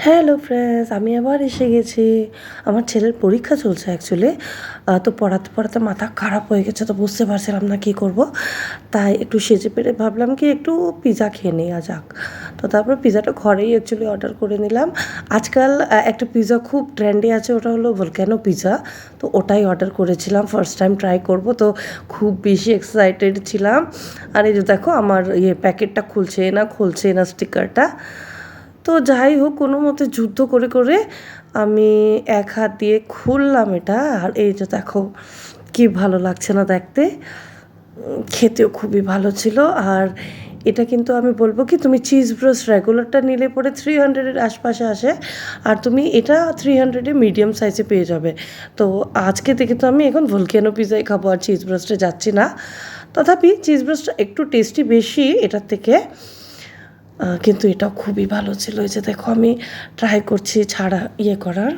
Hello friends, আমি আবার এসে গেছি। আমার ছেলের পরীক্ষা চলছে অ্যাকচুয়ালি। তো পড়াতে পড়াতে মাথা খারাপ হয়ে গেছে, তো বুঝতে পারছিলাম না কী করব। তাই একটু সেজে পেরে ভাবলাম কি একটু পিৎজা খেয়ে নেওয়া যাক। তো তারপর পিৎজাটা ঘরেই অ্যাকচুয়ালি অর্ডার করে নিলাম। আজকাল একটা পিৎজা খুব ট্রেন্ডে আছে, ওটা হলো ভলক্যানো পিৎজা। তো ওটাই অর্ডার করেছিলাম, ফার্স্ট টাইম ট্রাই করব, তো খুব বেশি এক্সাইটেড ছিলাম। আর এই যে দেখো আমার প্যাকেটটা খুলছে না স্টিকারটা। তো যাই হোক, কোনো মতে যুদ্ধ করে করে আমি এক হাত দিয়ে খুললাম এটা। আর এই যে দেখো কি ভালো লাগছে না দেখতে। খেতেও খুবই ভালো ছিল। আর এটা কিন্তু আমি বলবো কি, তুমি চিজ ব্রোস্ট রেগুলারটা নিলে পরে 300-এর আশপাশে আসে, আর তুমি এটা 300-এ মিডিয়াম সাইজে পেয়ে যাবে। তো আজকে থেকে তো আমি এখন ভলক্যানো পিৎজাই খাবো, আর চিজ ব্রোস্টে যাচ্ছি না। তথাপি চিজ ব্রোস্টটা একটু টেস্টি বেশি এটার থেকে, কিন্তু এটাও খুবই ভালো ছিল। এই যে দেখো আমি ট্রাই করছি ছাড়া করার।